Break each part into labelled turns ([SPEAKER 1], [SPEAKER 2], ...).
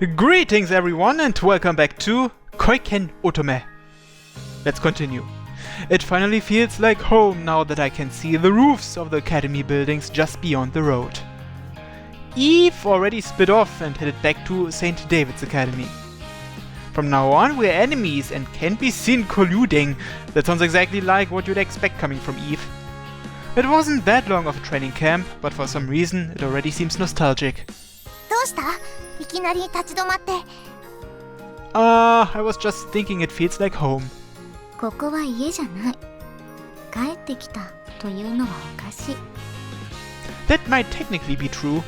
[SPEAKER 1] Greetings everyone and welcome back to Koiken Otome. Let's continue. It finally feels like home now that I can see the roofs of the academy buildings just beyond the road. Eve already split off and headed back to St. David's Academy. From now on we're enemies and can't be seen colluding. That sounds exactly like what you'd expect coming from Eve. It wasn't that long of a training camp, but for some reason it already seems nostalgic.
[SPEAKER 2] どうした?いきなり立ち止まって。
[SPEAKER 1] I was just thinking it feels like home.
[SPEAKER 2] ここは家じゃない。帰ってきたというのはおかしい。
[SPEAKER 1] That might technically be true.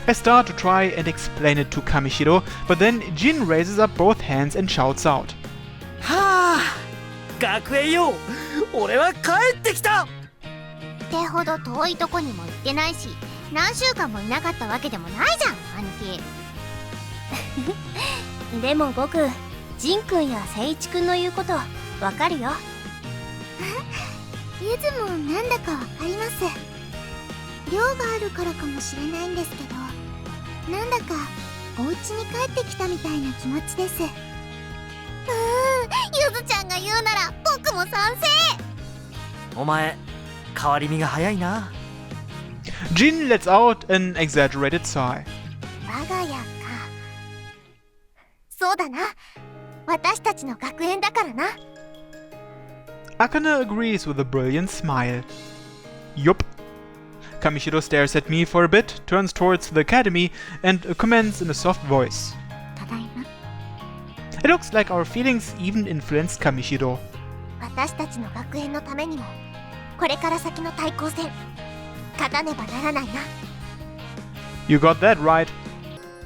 [SPEAKER 1] I start to try and explain it to Kamishiro, but then Jin raises up both hands and shouts out.
[SPEAKER 3] はあ、学園よ、俺は帰ってきた。
[SPEAKER 2] ってほど遠いとこにも行ってないし、何週間もいなかったわけでもないじゃん、兄貴。でも僕、ジンくんやセイチくんの言うことわかるよ。ゆずもなんだかわかります。寮があるからかもしれないんですけど、なんだかお家に帰ってきたみたいな気持ちです。ゆずちゃんが言うなら僕も賛成。
[SPEAKER 3] お前、変わり身が早いな。
[SPEAKER 1] Jin lets out an exaggerated sigh.
[SPEAKER 2] 我が家か。そうだな。私たちの学園だからな。
[SPEAKER 1] Akane agrees with a brilliant smile. Yup. Kamishiro stares at me for a bit, turns towards the academy, and comments in a soft voice.
[SPEAKER 2] ただいま。
[SPEAKER 1] It looks like our feelings even influenced Kamishiro.
[SPEAKER 2] 私たちの学園のためにも、これから先の対抗戦、勝たねばならないな。
[SPEAKER 1] You got that right.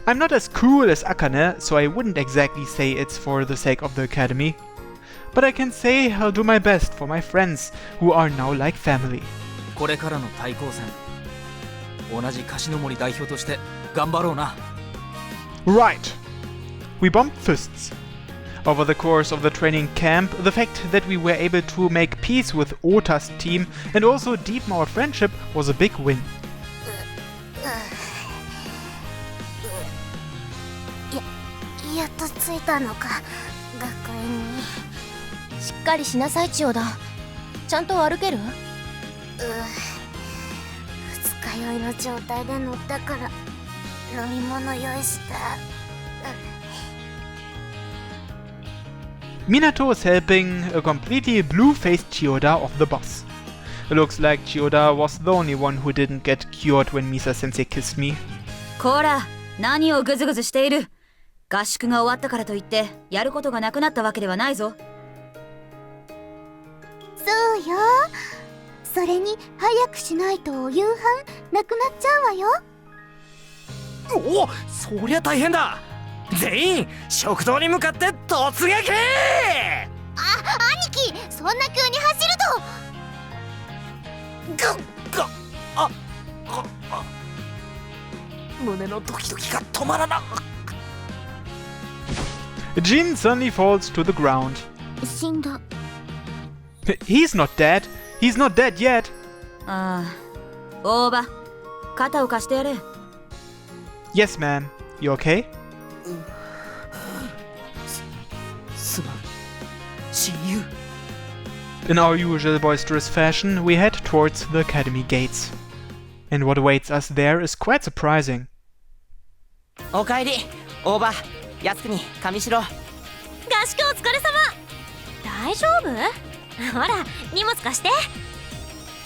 [SPEAKER 1] I'm not as cool as Akane, so I wouldn't exactly say it's for the sake of the academy. But I can say I'll do my best for my friends, who are now like family.
[SPEAKER 3] これからの対抗戦、同じ樫の森代表として頑張ろうな。
[SPEAKER 1] Right. We bumped fists. Over the course of the training camp, the fact that we were able to make peace with Ota's team and also deepen our friendship was a big win.
[SPEAKER 2] やっと着いたのか、学園に。しっかりしなさい、千代田。ちゃんと歩ける？二日酔いの状態で乗ったから飲み物用意した。
[SPEAKER 1] Minato is helping a completely blue-faced Chiyoda off the bus. It looks like Chiyoda was the only one who didn't get cured when Misa-sensei kissed me.
[SPEAKER 4] こら、何をグズグズしている。合宿が終わったからといってやることがなくなったわけではないぞ。
[SPEAKER 2] そうよ。それに早くしないと夕飯なくなっちゃうわよ。
[SPEAKER 3] おお、そりゃ大変だ。全員食堂に向かって突撃。兄
[SPEAKER 2] 貴、そんな急に走ると。
[SPEAKER 3] 胸のドキドキが止まらな。
[SPEAKER 1] Jin suddenly falls to the ground.
[SPEAKER 2] 死んだ。
[SPEAKER 1] He's not dead. He's not dead yet.
[SPEAKER 4] ああ、大場、肩を貸してやれ。
[SPEAKER 1] Yes, ma'am. You okay?
[SPEAKER 3] すまん、親友。
[SPEAKER 1] In our usual boisterous fashion, we head towards the academy gates. And what awaits us there is quite surprising.
[SPEAKER 3] おかえり、大場、靖国、上白。
[SPEAKER 2] 合宿お疲れ様。大丈夫？ほら、荷物貸して。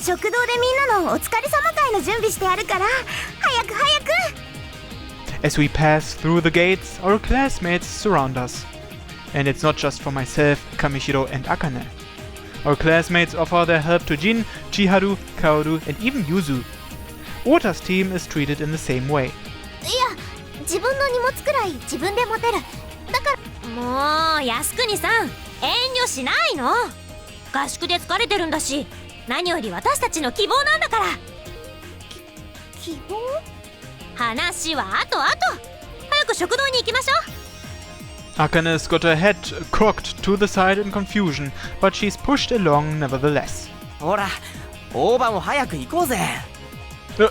[SPEAKER 2] 食堂でみんなのお疲れ様会の準備してあるから、早く早く。
[SPEAKER 1] As we pass through the gates, our classmates surround us. And it's not just for myself, Kamishiro and Akane. Our classmates offer their help to Jin, Chiharu, Kaoru, and even Yuzu. Ota's team is treated in the same way.
[SPEAKER 2] いや、自分の荷物くらい自分で持てる。だから。もう、靖国さん、遠慮しないの。合宿で疲れてるんだし、何より私たちの希望なんだから。希望？話はあとあと。早く食堂に行きましょう。
[SPEAKER 1] Akane's got her head cocked to the side in confusion, but she's pushed along nevertheless.
[SPEAKER 3] ほら、大場も早く行こうぜ。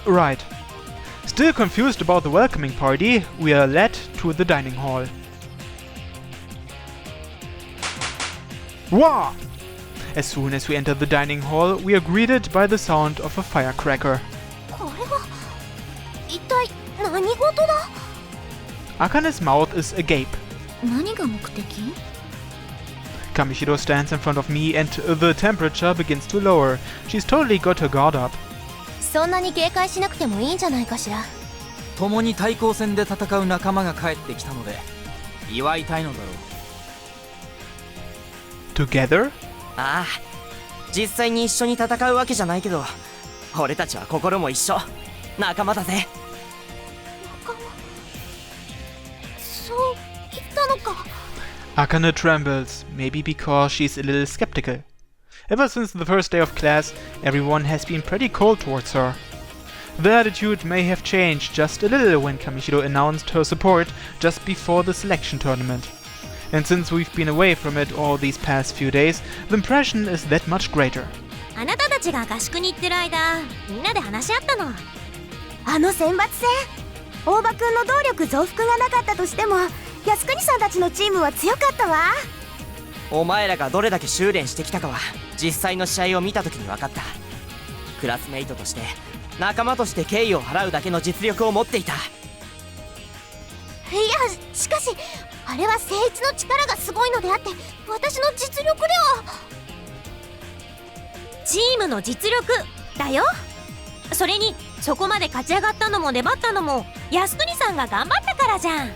[SPEAKER 1] Right. Still confused about the welcoming party, we are led to the dining hall. Wah! As soon as we enter the dining hall, we are greeted by the sound of a firecracker.
[SPEAKER 2] これは一体何事だ？
[SPEAKER 1] Akane's mouth is agape.
[SPEAKER 4] 何が目的？
[SPEAKER 1] Kamishiro stands in front of me and the temperature begins to lower. She's totally got her guard up.
[SPEAKER 2] そんなに警戒しなくてもいいんじゃないかしら。
[SPEAKER 3] 共に対抗戦で戦う仲間が帰ってきたので祝いたいのだろう。
[SPEAKER 1] Together?
[SPEAKER 3] ああ、実際に一緒に戦うわけじゃないけど、俺たちは心も一緒、仲間だぜ。
[SPEAKER 2] 仲間、そう言ったのか。
[SPEAKER 1] Akane trembles, maybe because she's a little skeptical. Ever since the first day of class, everyone has been pretty cold towards her. The attitude may have changed just a little when Kamishiro announced her support just before the selection tournament. And since we've been away from it all these past few days, the impression is that much greater.
[SPEAKER 2] あなたたちが合宿に行ってる間、みんなで話し合ったの。あの選抜戦、大場くんの動力増幅がなかったとしても、靖国さんたちのチームは強かったわ。
[SPEAKER 3] お前らがどれだけ修練してきたかは実際の試合を見た時に分かった。クラスメイトとして仲間として敬意を払うだけの実力を持っていた。いや、しかしあれは聖一の力がすごいのであって、私の実力では。
[SPEAKER 2] チームの実力だよ。それにそこまで勝ち上がったのも粘ったのも靖国さんが頑張ったからじゃん。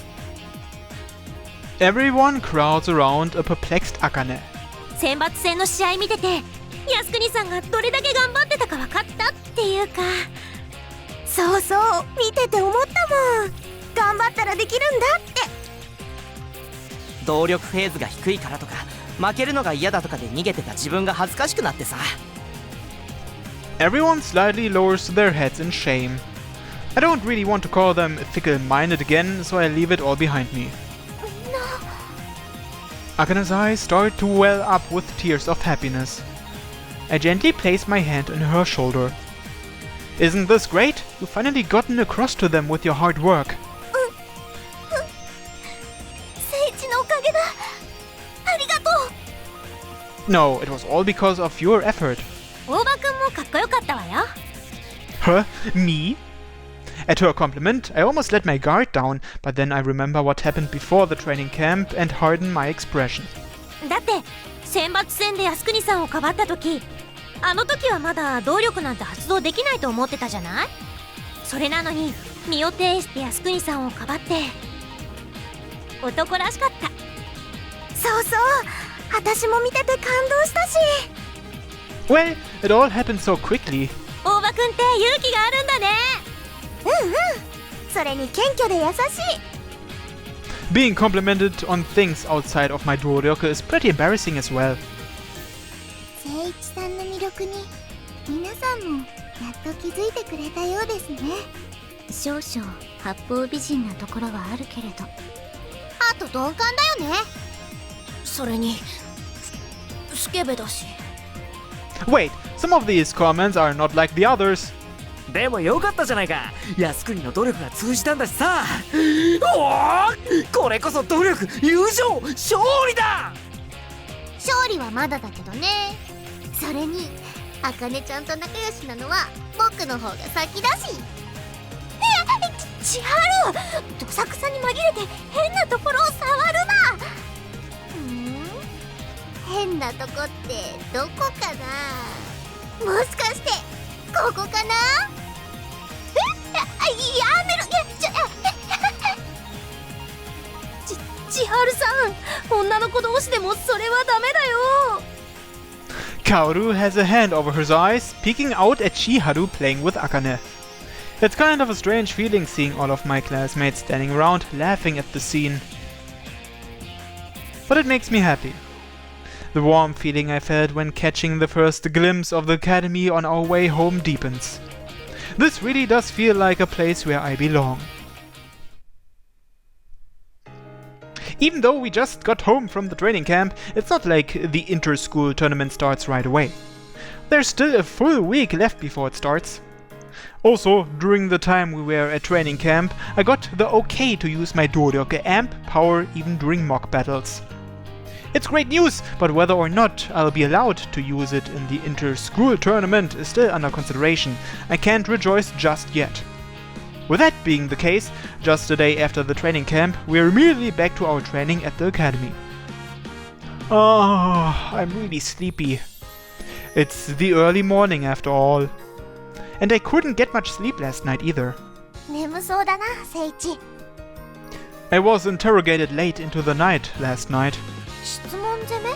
[SPEAKER 1] Everyone crowds around a perplexed Akane.
[SPEAKER 2] 選抜戦の試合見てて、靖国さんがどれだけ頑張ってたか分かったっていうか。そうそう、見てて思ったもん。頑張ったらできるんだって。
[SPEAKER 3] 動力フェーズが低いからとか負けるのが嫌だとかで逃げてた自分が恥ずかしくなってさ。
[SPEAKER 1] Everyone slightly lowers their heads in shame. I don't really want to call them fickle-minded again, so I leave it all behind me. Akane's eyes start to well up with tears of happiness. I gently place my hand on her shoulder. Isn't this great? You've finally gotten across to them with your hard work.
[SPEAKER 2] 聖一のおかげだ。ありがとう。
[SPEAKER 1] No, it was all because of your effort.
[SPEAKER 2] 大場くんもかっこよかったわよ。
[SPEAKER 1] Huh? Me? At her compliment, I almost let my guard down, but then I remember what happened before the training camp and harden my expression.
[SPEAKER 2] だって選抜戦で靖国さんをかばった時、あの時はまだ動力なんて発動できないと思ってたじゃない。それなのに身を挺して靖国さんをかばって男らしかった。そうそう、私も見てて感動したし。
[SPEAKER 1] Well, it all happened so quickly.
[SPEAKER 2] 大場くんって勇気があるんだね。うんうん、それに謙虚で優しい。
[SPEAKER 1] Being complimented on things outside of my Doryoku is pretty embarrassing as well.
[SPEAKER 2] 聖一さんの魅力に皆さんもやっと気づいてくれたようですね。少々八方美人なところはあるけれど、あと鈍感だよね。それにスケベだし。
[SPEAKER 1] Wait, some of these comments are not like the others.
[SPEAKER 3] でもよかったじゃないか。靖国の努力が通じたんだしさ。おお、これこそ努力、友情、勝利だ。
[SPEAKER 2] 勝利はまだだけどね。それに茜ちゃんと仲良しなのは僕の方が先だし。千春、どさくさに紛れて変なところを触るな。変なとこってどこかな。もしかしてここかな。やめろ。千春さん、女の子同士でもそれはダメだよ。
[SPEAKER 1] Kaoru has a hand over his eyes, peeking out at Chiharu playing with Akane. It's kind of a strange feeling seeing all of my classmates standing around laughing at the scene. But it makes me happy. The warm feeling I felt when catching the first glimpse of the academy on our way home deepens. This really does feel like a place where I belong. Even though we just got home from the training camp, it's not like the inter-school tournament starts right away. There's still a full week left before it starts. Also, during the time we were at training camp, I got the okay to use my Doryoke amp power even during mock battles. It's great news, but whether or not I'll be allowed to use it in the inter-school tournament is still under consideration. I can't rejoice just yet. With that being the case, just a day after the training camp, we're immediately back to our training at the academy. Oh, I'm really sleepy. It's the early morning after all. And I couldn't get much sleep last night either.
[SPEAKER 2] 眠そうだな、聖一。
[SPEAKER 1] I was interrogated late into the night last night.
[SPEAKER 2] 質問攻め？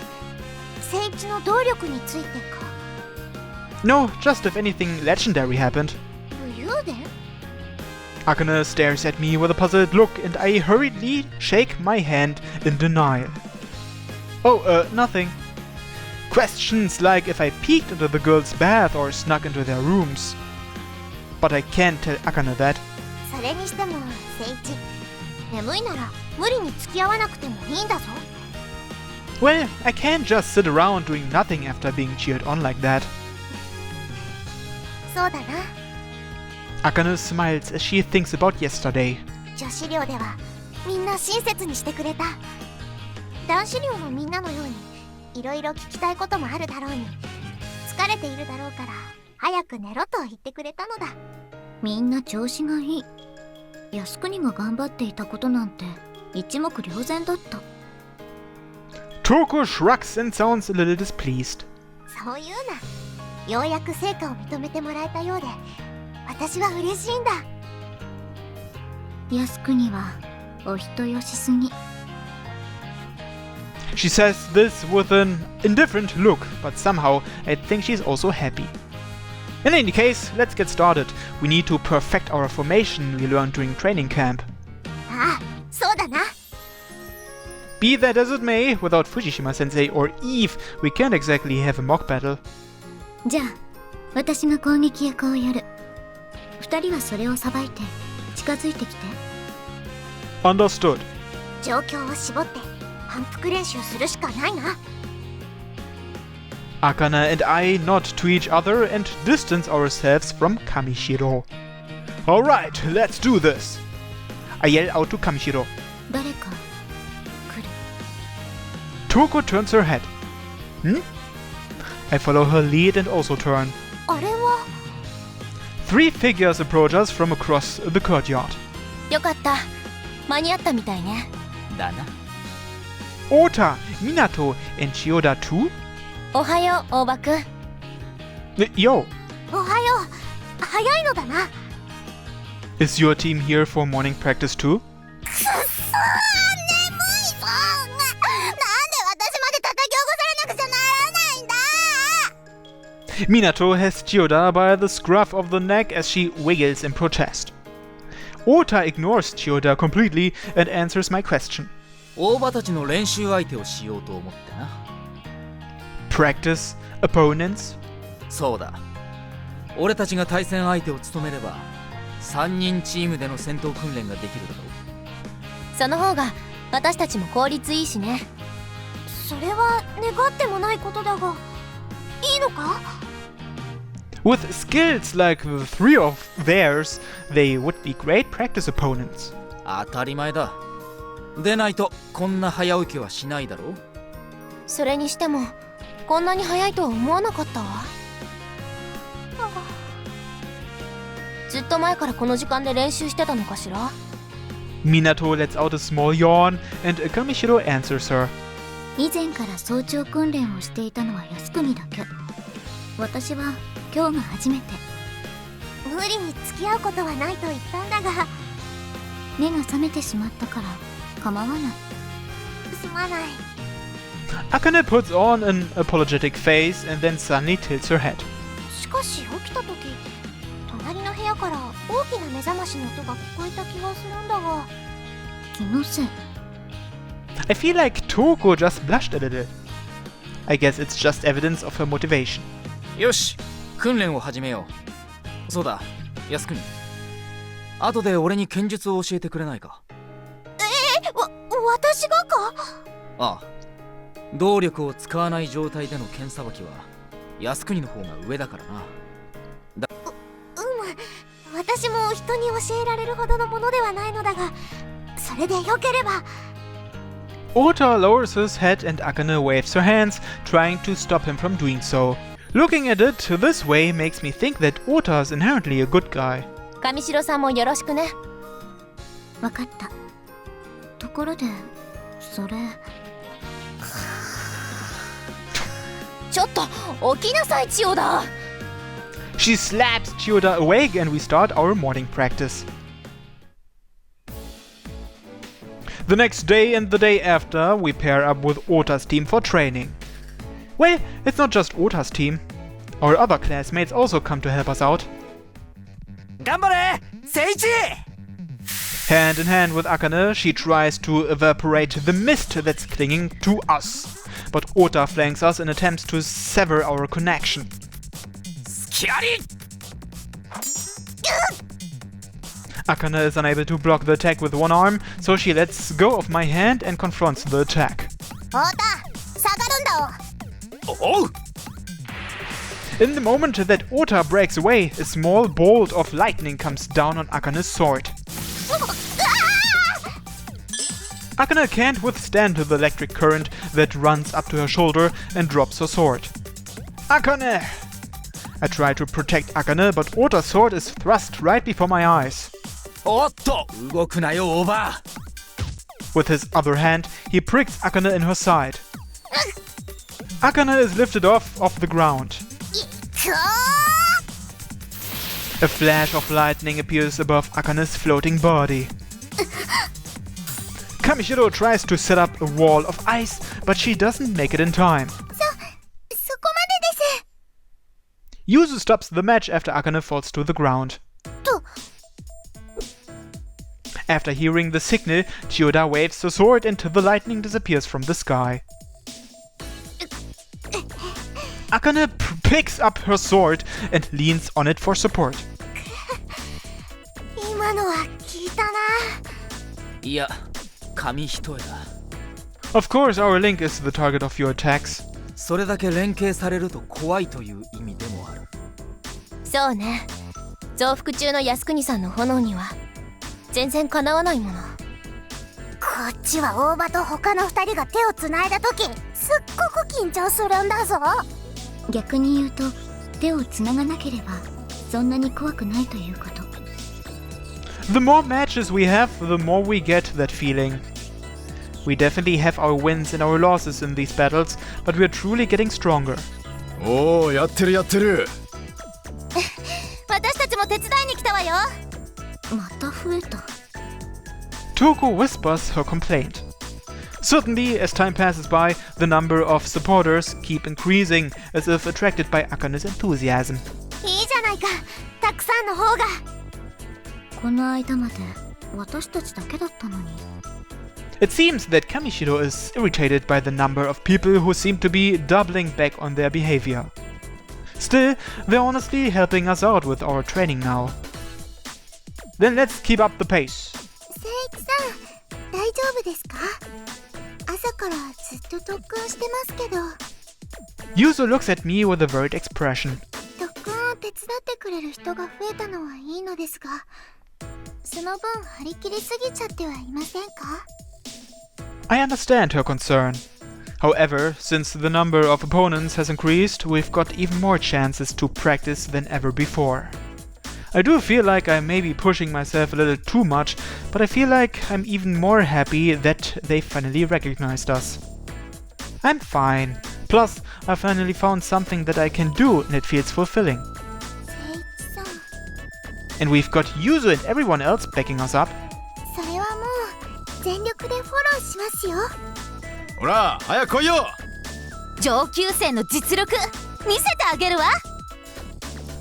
[SPEAKER 2] 聖一の動力についてか。
[SPEAKER 1] No, just if anything legendary happened.
[SPEAKER 2] 武勇伝？
[SPEAKER 1] Akane stares at me with a puzzled look and I hurriedly shake my hand in denial. Oh, nothing. Questions like if I peeked into the girls' bath or snuck into their rooms. But I can't tell Akane that.
[SPEAKER 2] それにしても聖一、眠いなら無理に付き合わなくてもいいんだぞ。
[SPEAKER 1] Well, I can't just sit around doing nothing after being cheered on like that.
[SPEAKER 2] そうだな。
[SPEAKER 1] Akane smiles as she thinks about yesterday.
[SPEAKER 2] 女子寮ではみんな親切にしてくれた。男子寮のみんなのようにいろいろ聞きたいこともあるだろうに、疲れているだろうから早く寝ろと言ってくれたのだ。みんな調子がいい。靖国が頑張っていたことなんて一目瞭然だった。
[SPEAKER 1] Toko shrugs and sounds a little displeased.
[SPEAKER 2] そういうな。ようやく成果を認めてもらえたようで、私は嬉しいんだ。靖国はお人よしすぎ。
[SPEAKER 1] She says this with an indifferent look, but somehow I think she's also happy. In any case, let's get started. We need to perfect our formation we learned during training camp.
[SPEAKER 2] ああ、そうだな。
[SPEAKER 1] Be that as it may, without Fujishima-sensei or Eve, we can't exactly have a mock battle.
[SPEAKER 2] じゃあ、私が攻撃役をやる。二人はそれをさばいて近づいてきて。
[SPEAKER 1] Understood.
[SPEAKER 2] 状況を絞って反復練習するしかないな。
[SPEAKER 1] Akane and I nod to each other and distance ourselves from Kamishiro. Alright, let's do this. I yell out to Kamishiro.
[SPEAKER 2] 誰か来る。
[SPEAKER 1] Toko turns her head. Hmm? I follow her lead and also turn.
[SPEAKER 2] あれは。
[SPEAKER 1] Three figures approach us from across the courtyard.
[SPEAKER 2] よかった。間に合ったみたいね。
[SPEAKER 3] だな。
[SPEAKER 1] Ota, Minato, and Chiyoda too?
[SPEAKER 2] おはよう、大場くん。
[SPEAKER 1] Yo,
[SPEAKER 2] おはよう。早いのだな。
[SPEAKER 1] is your team here for morning practice too?
[SPEAKER 2] くっそー、眠いぞ。なんで私まで叩き起こされなくちゃならないんだ。
[SPEAKER 1] Minato has Chiyoda by the scruff of the neck as she wiggles in protest. Ota ignores Chiyoda completely and answers my question.
[SPEAKER 3] 大場たちの練習相手をしようと思ってな。
[SPEAKER 1] Practice? Opponents?
[SPEAKER 3] そうだ。俺たちが対戦相手を務めれば3人チームでの戦闘訓練ができるだろう。
[SPEAKER 2] その方が私たちも効率いいしね。それは願ってもないことだが、いいのか？
[SPEAKER 1] With skills like the three of theirs, they would be great practice opponents.
[SPEAKER 3] 当たり前だ。でないとこんな早起きはしないだろう。
[SPEAKER 2] それにしてもこんなに早いとは思わなかったわ。ずっと前からこの時間で練習してたのかしら？
[SPEAKER 1] Minato lets out a small yawn and Kamishiro answers her.
[SPEAKER 2] 以前から早朝訓練をしていたのは靖国だけ。私は今日が初めて。無理に付き合うことはないと言ったんだが、目が覚めてしまったから構わない。すまない。
[SPEAKER 1] Akane puts on an apologetic face and then suddenly tilts her head.
[SPEAKER 2] しかし起きた時、隣の部屋から大きな目覚ましの音が聞こえた気がするんだが、気のせい。
[SPEAKER 1] I feel like Toko just blushed a little. I guess it's just evidence of her motivation.
[SPEAKER 3] よし、訓練を始めよう。そうだ、靖国。後で俺に剣術を教えてくれないか？
[SPEAKER 2] 私がか？
[SPEAKER 3] ああ。動力を使わない状態での剣さばきは靖国の方が上だからな。
[SPEAKER 2] うむ。人に教えられるほどのものではないのだが、それでよければ。
[SPEAKER 1] Ota lowers his head and Akane waves her hands, trying to stop him from doing so. Looking at it this way makes me think that Ota is inherently a good guy.
[SPEAKER 2] 上白さんもよろしくね。わかった。ところで、それ。ちょっと起きなさい、千代田。
[SPEAKER 1] She slaps Chiyoda awake and we start our morning practice. The next day and the day after, we pair up with Ota's team for training. Well, it's not just Ota's team. Our other classmates also come to help us out.
[SPEAKER 3] 頑張れ聖一
[SPEAKER 1] Hand in hand with Akane, she tries to evaporate the mist that's clinging to us. But Ota flanks us and attempts to sever our connection.
[SPEAKER 3] スキアリ
[SPEAKER 1] Akane is unable to block the attack with one arm, so she lets go of my hand and confronts the attack.
[SPEAKER 2] 太田、下がるんだお。
[SPEAKER 3] おう
[SPEAKER 1] In the moment that Ota breaks away, a small bolt of lightning comes down on Akane's sword. Akane can't withstand the electric current that runs up to her shoulder and drops her sword. Akane! I try to protect Akane, but Ota's sword is thrust right before my eyes.
[SPEAKER 3] おっと動くなよオーバー
[SPEAKER 1] With his other hand, he pricks Akane in her side. Akane is lifted off the ground.
[SPEAKER 2] くお
[SPEAKER 1] A flash of lightning appears above Akane's floating body. Kamishiro tries to set up a wall of ice, but she doesn't make it in time.
[SPEAKER 2] そこまでです。
[SPEAKER 1] Yuzu stops the match after Akane falls to the ground.
[SPEAKER 2] と、
[SPEAKER 1] After hearing the signal, Chiyoda waves the sword and the lightning disappears from the sky. Akane picks up her sword and leans on it for support.
[SPEAKER 2] 今のは聞いたな。
[SPEAKER 3] いや紙一重だ
[SPEAKER 1] Of course, our Link is the target of your attacks.
[SPEAKER 5] それだけ連携されると怖いという意味でもある。
[SPEAKER 2] そうね。増幅中の靖国さんの炎には全然かなわないもの。こっちは大場と他の2人が手をつないだ時すっごく緊張するんだぞ。逆に言うと手をつながなければそんなに怖くないということ。
[SPEAKER 1] The more matches we have, the more we get that feeling. We definitely have our wins and our losses in these battles, but we're truly getting stronger.
[SPEAKER 6] おお、やってるやってる。
[SPEAKER 2] 私たちも手伝いに来たわよ。また増えた。
[SPEAKER 1] Toko whispers her complaint. Certainly, as time passes by, the number of supporters keep increasing, as if attracted by Akane's enthusiasm.
[SPEAKER 2] いいじゃないか。たくさんの方が。この間まで私たちだけだったのに。
[SPEAKER 1] It seems that Kamishiro is irritated by the number of people who seem to be doubling back on their behavior. Still, they're honestly helping us out with our training now. Then let's keep up the pace.
[SPEAKER 2] 聖一さん、大丈夫ですか？朝からずっと特訓してますけど。
[SPEAKER 1] Yuzo looks at me with a worried expression.
[SPEAKER 2] 特訓を手伝ってくれる人が増えたのはいいのですが、その分張り切りすぎちゃってはいませんか？
[SPEAKER 1] I understand her concern. However, since the number of opponents has increased, we've got even more chances to practice than ever before. I do feel like I may be pushing myself a little too much, but I feel like I'm even more happy that they finally recognized us. I'm fine. Plus, I finally found something that I can do and it feels fulfilling.
[SPEAKER 2] 聖一さん、
[SPEAKER 1] And we've got Yuzu and everyone else backing us up.
[SPEAKER 2] それはもう全力でフォローしますよ。
[SPEAKER 6] ほら、早く来いよ。
[SPEAKER 2] 上級生の実力見せてあげるわ。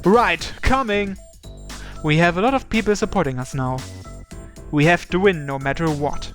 [SPEAKER 1] Right, coming! We have a lot of people supporting us now. We have to win no matter what.